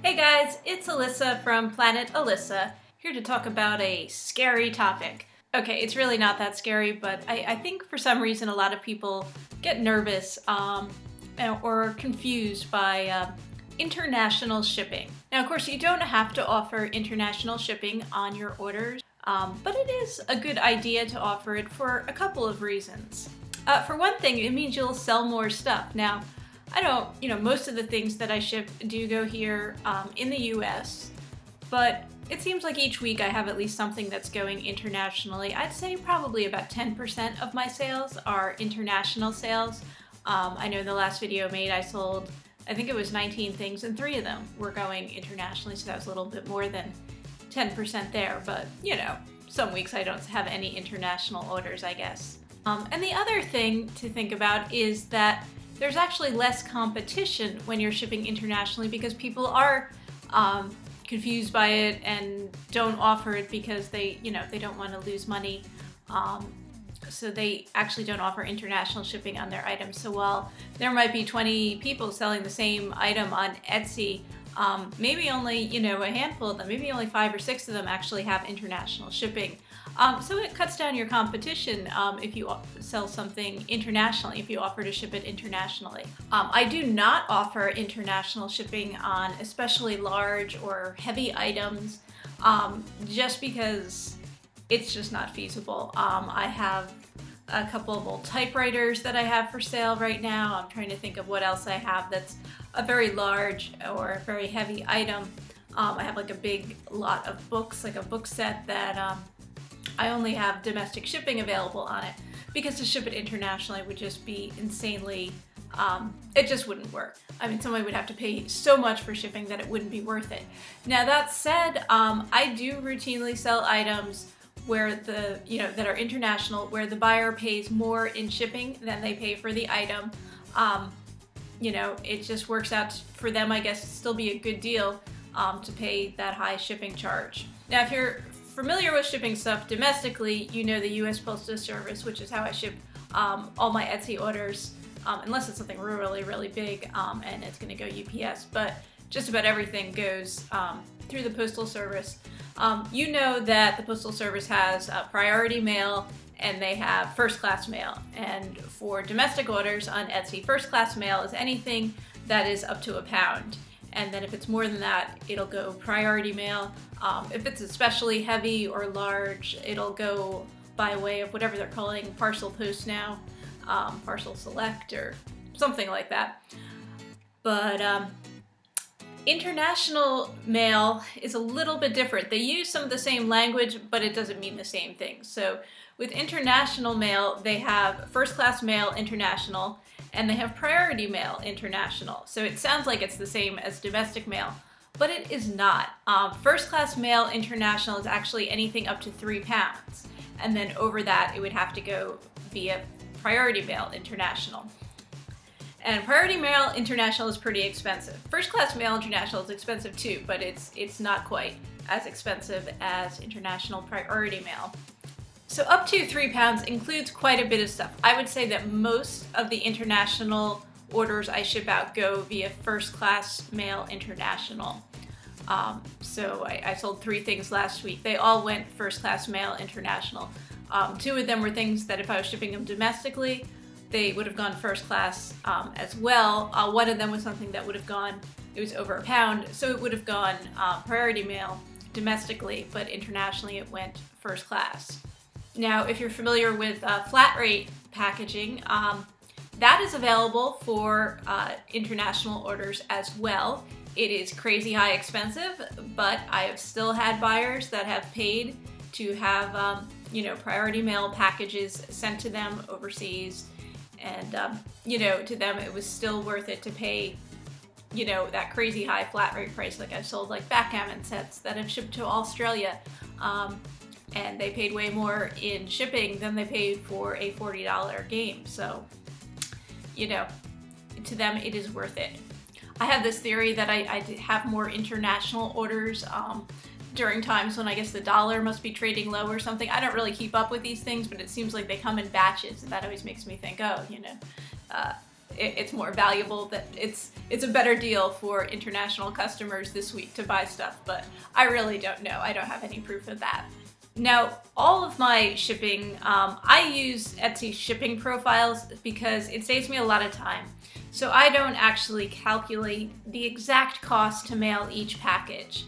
Hey guys, it's Alyssa from Planet Alyssa, here to talk about a scary topic. Okay, it's really not that scary, but I think for some reason a lot of people get nervous or confused by international shipping. Now, of course, you don't have to offer international shipping on your orders, but it is a good idea to offer it for a couple of reasons. For one thing, it means you'll sell more stuff. Now, most of the things that I ship do go here in the US, but it seems like each week I have at least something that's going internationally. I'd say probably about 10% of my sales are international sales. I know in the last video I made, I sold, I think it was 19 things, and 3 of them were going internationally, so that was a little bit more than 10% there, but some weeks I don't have any international orders, I guess. And the other thing to think about is that there's actually less competition when you're shipping internationally because people are confused by it and don't offer it because they don't want to lose money. So they actually don't offer international shipping on their items. So while there might be 20 people selling the same item on Etsy, maybe only, a handful of them, maybe only 5 or 6 of them actually have international shipping. So it cuts down your competition if you sell something internationally, if you offer to ship it internationally. I do not offer international shipping on especially large or heavy items just because it's just not feasible. I have a couple of old typewriters that I have for sale right now. I'm trying to think of what else I have that's a very large or a very heavy item. I have like a big lot of books, like a book set that I only have domestic shipping available on it because to ship it internationally would just be insanely, it just wouldn't work. I mean, someone would have to pay so much for shipping that it wouldn't be worth it. Now that said, I do routinely sell items where that are international, where the buyer pays more in shipping than they pay for the item. It just works out for them, I guess, to still be a good deal to pay that high shipping charge. Now, if you're familiar with shipping stuff domestically, you know the US Postal Service, which is how I ship all my Etsy orders, unless it's something really, really big and it's gonna go UPS, but just about everything goes through the Postal Service. You know that the Postal Service has priority mail and they have first class mail. And for domestic orders on Etsy, first class mail is anything that is up to £1. And then if it's more than that, it'll go priority mail. If it's especially heavy or large, it'll go by way of whatever they're calling parcel post now, parcel select or something like that. But international mail is a little bit different. They use some of the same language, but it doesn't mean the same thing. So with international mail, they have first class mail international, and they have priority mail international. So it sounds like it's the same as domestic mail, but it is not. First class mail international is actually anything up to £3. And then over that, it would have to go via priority mail international. And priority mail international is pretty expensive. First class mail international is expensive too, but it's not quite as expensive as international priority mail. So up to £3 includes quite a bit of stuff. I would say that most of the international orders I ship out go via first class mail international. So I sold 3 things last week. They all went first class mail international. 2 of them were things that if I was shipping them domestically, they would have gone first class as well. 1 of them was something that would have gone, it was over £1, so it would have gone priority mail domestically, but internationally it went first class. Now, if you're familiar with flat rate packaging, that is available for international orders as well. It is crazy high expensive, but I have still had buyers that have paid to have priority mail packages sent to them overseas. And, to them it was still worth it to pay, that crazy high flat rate price. Like I've sold like backgammon sets that have shipped to Australia, and they paid way more in shipping than they paid for a $40 game. So, to them it is worth it. I have this theory that I have more international orders during times when I guess the dollar must be trading low or something. I don't really keep up with these things, but it seems like they come in batches, and that always makes me think, oh, it's more valuable, that it's a better deal for international customers this week to buy stuff, but I really don't know. I don't have any proof of that. Now, all of my shipping, I use Etsy shipping profiles because it saves me a lot of time. So I don't actually calculate the exact cost to mail each package.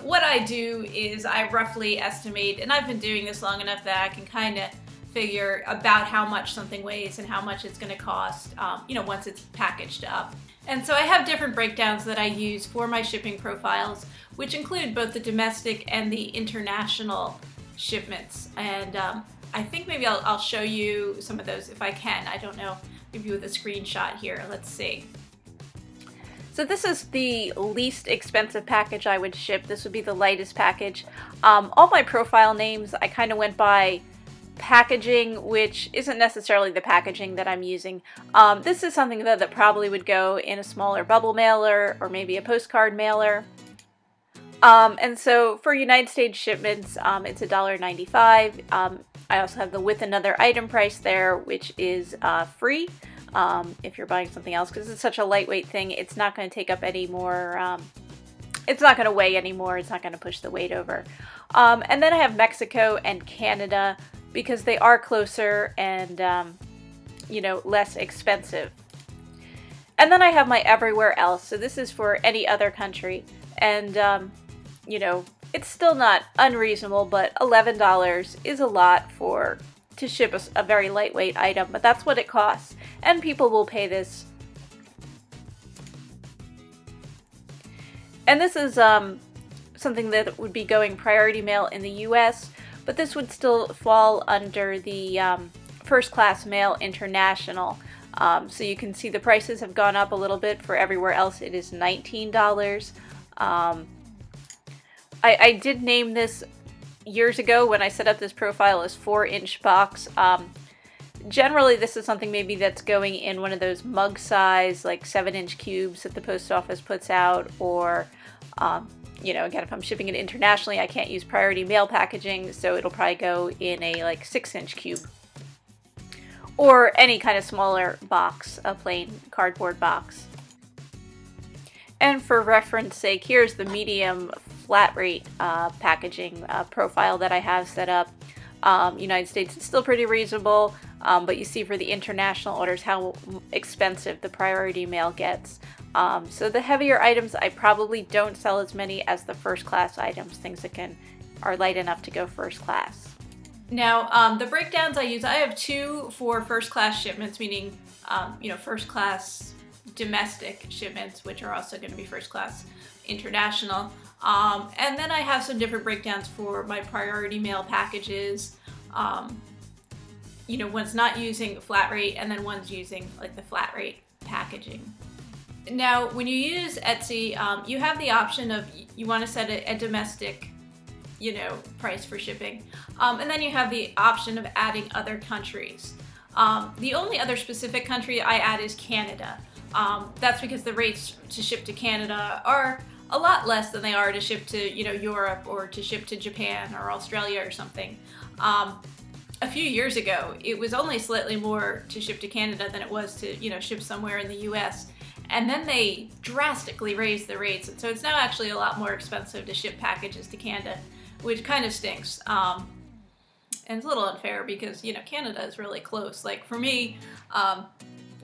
What I do is I roughly estimate, and I've been doing this long enough that I can kind of figure about how much something weighs and how much it's going to cost, you know, once it's packaged up. And so I have different breakdowns that I use for my shipping profiles, which include both the domestic and the international shipments. And I think maybe I'll show you some of those if I can. I don't know, maybe with a screenshot here. Let's see. So this is the least expensive package I would ship. This would be the lightest package. All my profile names, I kind of went by packaging, which isn't necessarily the packaging that I'm using. This is something that probably would go in a smaller bubble mailer or maybe a postcard mailer. And so for United States shipments, it's $1.95. I also have the with another item price there, which is free if you're buying something else, because it's such a lightweight thing. It's not going to take up any more, it's not going to weigh anymore. It's not going to push the weight over. And then I have Mexico and Canada, because they are closer and, you know, less expensive. And then I have my everywhere else. So this is for any other country. And, you know, it's still not unreasonable, but $11 is a lot to ship a very lightweight item, but that's what it costs. And people will pay this. And this is something that would be going priority mail in the US, but this would still fall under the first class mail international. So you can see the prices have gone up a little bit. For everywhere else, it is $19. I did name this years ago when I set up this profile as 4-inch box. Generally, this is something maybe that's going in one of those mug size, like 7-inch cubes that the post office puts out, or you know, again, if I'm shipping it internationally, I can't use priority mail packaging, so it'll probably go in a like 6-inch cube. Or any kind of smaller box, a plain cardboard box. And for reference sake, here's the medium flat rate packaging profile that I have set up. United States is still pretty reasonable, but you see for the international orders how expensive the priority mail gets. So the heavier items, I probably don't sell as many as the first class items, things that are light enough to go first class. Now, the breakdowns I use, I have two for first class shipments, meaning, you know, first class domestic shipments, which are also going to be first class international. And then I have some different breakdowns for my priority mail packages. You know, one's not using flat rate, and then one's using like the flat rate packaging. Now, when you use Etsy, you have the option of, you want to set a domestic, you know, price for shipping. And then you have the option of adding other countries. The only other specific country I add is Canada. That's because the rates to ship to Canada are a lot less than they are to ship to, you know, Europe or to ship to Japan or Australia or something. A few years ago, it was only slightly more to ship to Canada than it was to, you know, ship somewhere in the US. And then they drastically raised the rates, and so it's now actually a lot more expensive to ship packages to Canada, which kind of stinks. And it's a little unfair because, you know, Canada is really close. Like for me,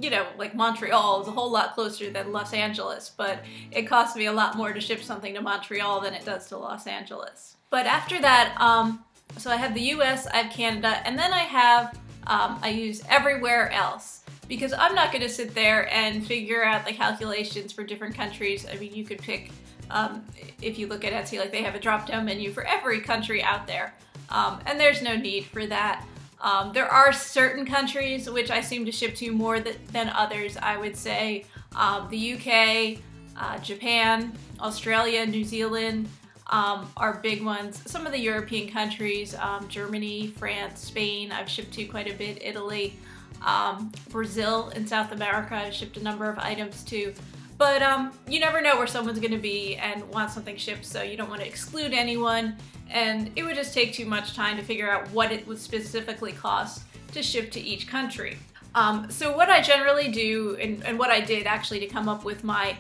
you know, like Montreal is a whole lot closer than Los Angeles, but it costs me a lot more to ship something to Montreal than it does to Los Angeles. But after that, so I have the US, I have Canada, and then I have, I use everywhere else. Because I'm not going to sit there and figure out the calculations for different countries. I mean, you could pick, if you look at Etsy, like they have a drop-down menu for every country out there. And there's no need for that. There are certain countries which I seem to ship to more than others, I would say. The UK, Japan, Australia, New Zealand are big ones. Some of the European countries, Germany, France, Spain, I've shipped to quite a bit, Italy. Brazil and South America, I've shipped a number of items to. But you never know where someone's going to be and want something shipped, so you don't want to exclude anyone. And it would just take too much time to figure out what it would specifically cost to ship to each country. So what I generally do, and what I did actually to come up with my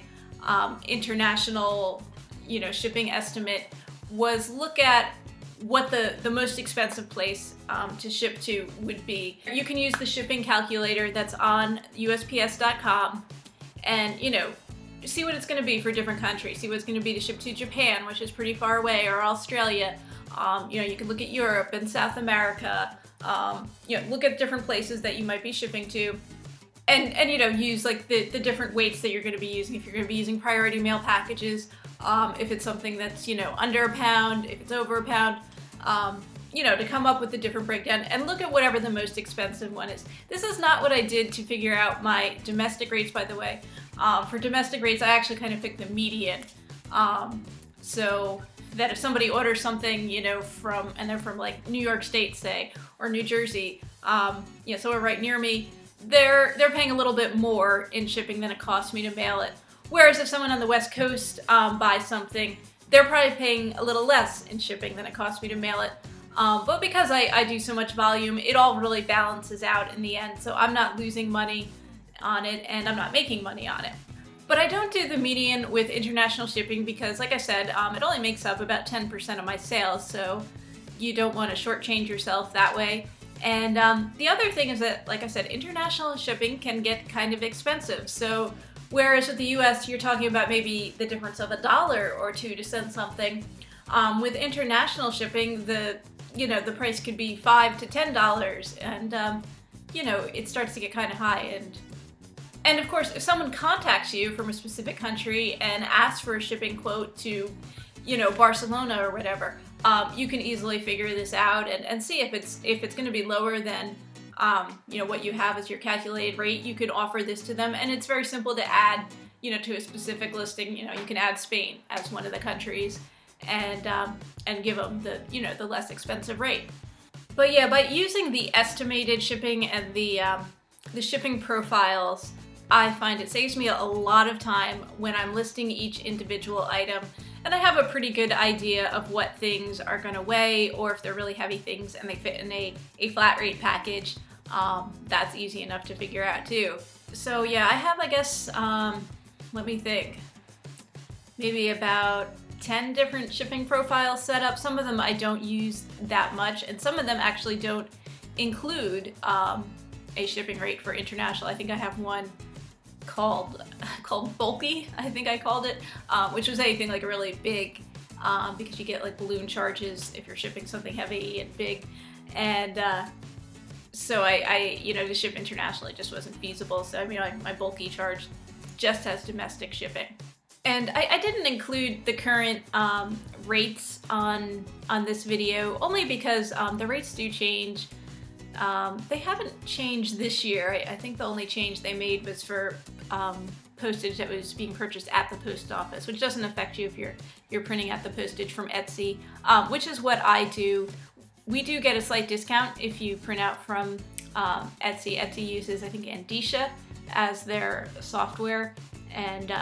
international, shipping estimate, was look at what the most expensive place to ship to would be. You can use the shipping calculator that's on USPS.com and, see what it's going to be for different countries. See what it's going to be to ship to Japan, which is pretty far away, or Australia. You can look at Europe and South America. Look at different places that you might be shipping to, and use like the different weights that you're going to be using. If you're going to be using priority mail packages, if it's something that's under a pound, if it's over a pound, to come up with the different breakdown and look at whatever the most expensive one is. This is not what I did to figure out my domestic rates, by the way. For domestic rates, I actually kind of picked the median. So that if somebody orders something, and they're from like New York State, say, or New Jersey, somewhere right near me, they're paying a little bit more in shipping than it costs me to mail it. Whereas if someone on the West Coast buys something, they're probably paying a little less in shipping than it costs me to mail it. But because I do so much volume, it all really balances out in the end. So I'm not losing money on it, and I'm not making money on it. But I don't do the median with international shipping because, like I said, it only makes up about 10% of my sales, so you don't want to shortchange yourself that way. And the other thing is that, like I said, international shipping can get kind of expensive. So whereas with the US, you're talking about maybe the difference of $1 or $2 to send something, with international shipping, the price could be $5 to $10, and it starts to get kind of high. And of course, if someone contacts you from a specific country and asks for a shipping quote to, Barcelona or whatever, you can easily figure this out and see if it's going to be lower than, what you have as your calculated rate. You could offer this to them, and it's very simple to add, to a specific listing. You can add Spain as one of the countries, and give them the less expensive rate. But yeah, by using the estimated shipping and the shipping profiles, I find it saves me a lot of time when I'm listing each individual item, and I have a pretty good idea of what things are going to weigh, or if they're really heavy things and they fit in a flat rate package. That's easy enough to figure out too. So yeah, I have, I guess, let me think, maybe about 10 different shipping profiles set up. Some of them I don't use that much, and some of them actually don't include a shipping rate for international. I think I have one called bulky, I think I called it, which was anything like really big, because you get like balloon charges if you're shipping something heavy and big, and so I to ship internationally just wasn't feasible. So my bulky charge just has domestic shipping. And I didn't include the current rates on this video, only because the rates do change. They haven't changed this year. I think the only change they made was for postage that was being purchased at the post office, which doesn't affect you if you're printing out the postage from Etsy, which is what I do. We do get a slight discount if you print out from Etsy. Etsy uses, I think, Andisha as their software, and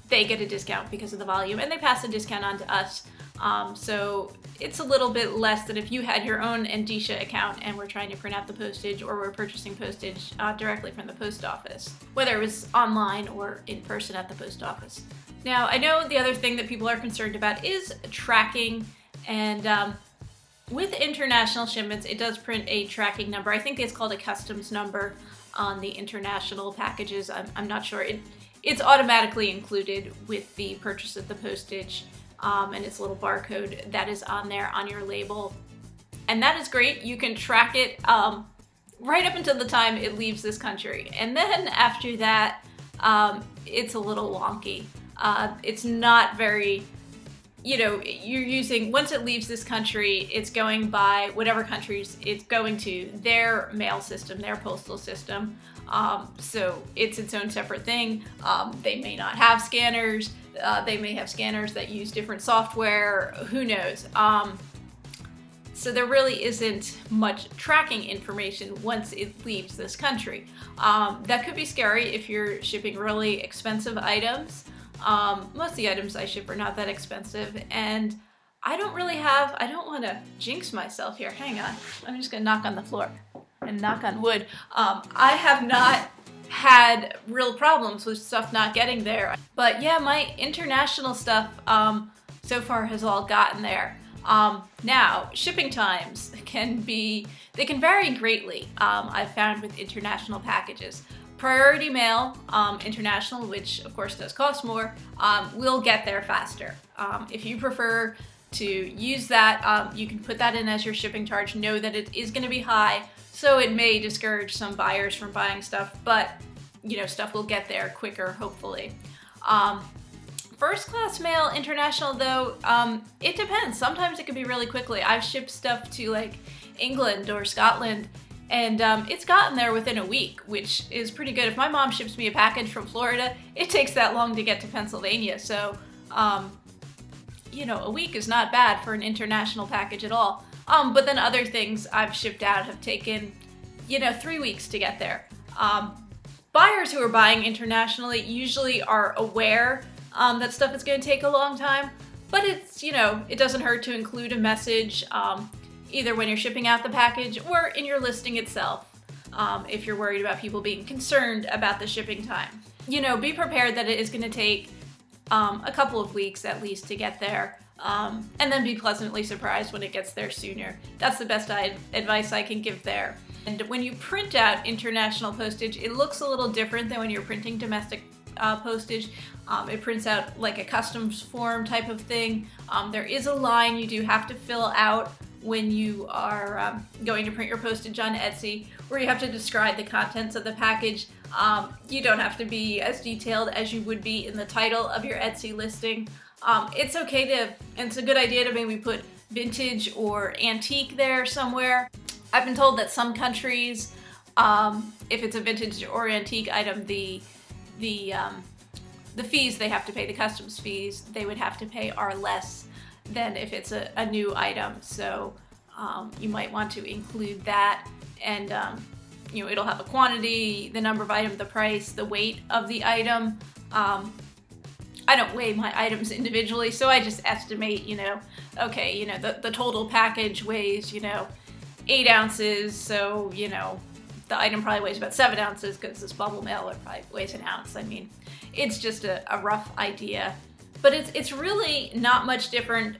they get a discount because of the volume, and they pass a discount on to us. So it's a little bit less than if you had your own Andisha account and we're trying to print out the postage, or we're purchasing postage directly from the post office, whether it was online or in person at the post office. Now, I know the other thing that people are concerned about is tracking, and with international shipments, it does print a tracking number. I think it's called a customs number on the international packages. I'm not sure. It's automatically included with the purchase of the postage, and it's a little barcode that is on there on your label. And that is great. You can track it right up until the time it leaves this country. And then after that, it's a little wonky. It's not very, you're using, once it leaves this country, it's going by whatever countries it's going to, their mail system, their postal system. So it's its own separate thing. They may not have scanners. They may have scanners that use different software. Who knows? So there really isn't much tracking information once it leaves this country. That could be scary if you're shipping really expensive items. Most of the items I ship are not that expensive, and I don't want to jinx myself here. Hang on, I'm just gonna knock on the floor. and knock on wood, I have not had real problems with stuff not getting there. But yeah, my international stuff so far has all gotten there. Now, shipping times can vary greatly, I've found with international packages. Priority mail, international, which of course does cost more, will get there faster. If you prefer to use that, you can put that in as your shipping charge. Know that it is going to be high, so it may discourage some buyers from buying stuff, but you know, stuff will get there quicker, hopefully. First class mail, international though, it depends. Sometimes it can be really quickly. I've shipped stuff to like England or Scotland, and it's gotten there within a week, which is pretty good. If my mom ships me a package from Florida, it takes that long to get to Pennsylvania. So, you know, a week is not bad for an international package at all. But then other things I've shipped out have taken, you know, 3 weeks to get there. Buyers who are buying internationally usually are aware that stuff is going to take a long time, but it's, you know, it doesn't hurt to include a message either when you're shipping out the package or in your listing itself if you're worried about people being concerned about the shipping time. You know, be prepared that it is going to take a couple of weeks at least to get there, and then be pleasantly surprised when it gets there sooner. That's the best advice I can give there. And when you print out international postage, it looks a little different than when you're printing domestic postage. It prints out like a customs form type of thing. There is a line you do have to fill out when you are going to print your postage on Etsy, where you have to describe the contents of the package. You don't have to be as detailed as you would be in the title of your Etsy listing. It's okay to, and it's a good idea to maybe put vintage or antique there somewhere. I've been told that some countries, if it's a vintage or antique item, the fees they have to pay, the customs fees they would have to pay, are less than if it's a new item. So you might want to include that, and you know, it'll have a quantity, the number of items, the price, the weight of the item. I don't weigh my items individually, so I just estimate, you know, okay, you know, the total package weighs, you know, 8 ounces, so, you know, the item probably weighs about 7 ounces because this bubble mail probably weighs an ounce. I mean, it's just a rough idea. But it's really not much different.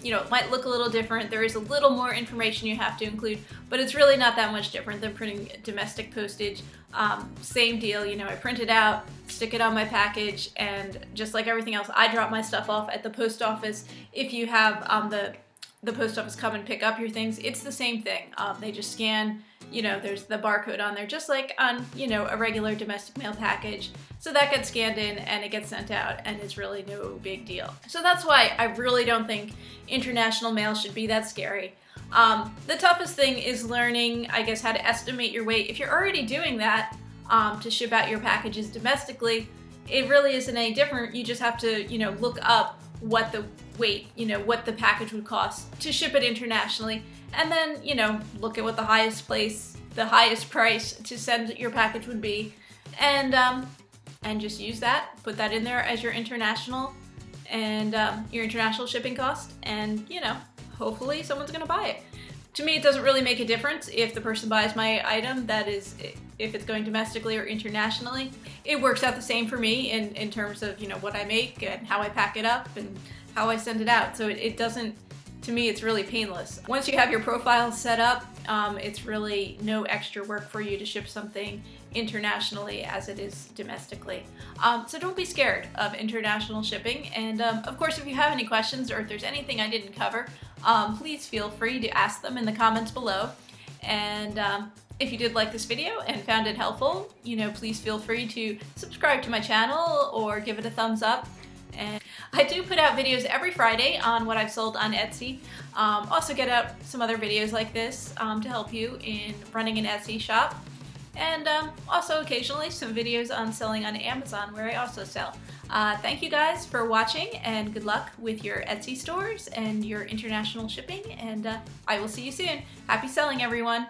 You know, it might look a little different. There is a little more information you have to include, but it's really not that much different than printing domestic postage. Same deal, you know, I print it out, stick it on my package, and just like everything else, I drop my stuff off at the post office. If you have the post office come and pick up your things, it's the same thing. They just scan, you know, there's the barcode on there, just like on, you know, a regular domestic mail package. So that gets scanned in and it gets sent out, and it's really no big deal. So that's why I really don't think international mail should be that scary. The toughest thing is learning, I guess, how to estimate your weight. If you're already doing that to ship out your packages domestically, it really isn't any different. You just have to, you know, look up what the weight, you know, what the package would cost to ship it internationally, and then, you know, look at what the highest price to send your package would be, and just use that, put that in there as your international, and your international shipping cost, and, you know, hopefully someone's gonna buy it. To me, it doesn't really make a difference if the person buys my item, that is, if it's going domestically or internationally. It works out the same for me in terms of, you know, what I make and how I pack it up and how I send it out. So it doesn't, to me, it's really painless. Once you have your profile set up, it's really no extra work for you to ship something internationally as it is domestically. So don't be scared of international shipping. And of course, if you have any questions or if there's anything I didn't cover, please feel free to ask them in the comments below. And if you did like this video and found it helpful, you know, please feel free to subscribe to my channel or give it a thumbs up. And I do put out videos every Friday on what I've sold on Etsy. Also get out some other videos like this to help you in running an Etsy shop. And also occasionally some videos on selling on Amazon, where I also sell. Thank you guys for watching, and good luck with your Etsy stores and your international shipping, and I will see you soon. Happy selling, everyone!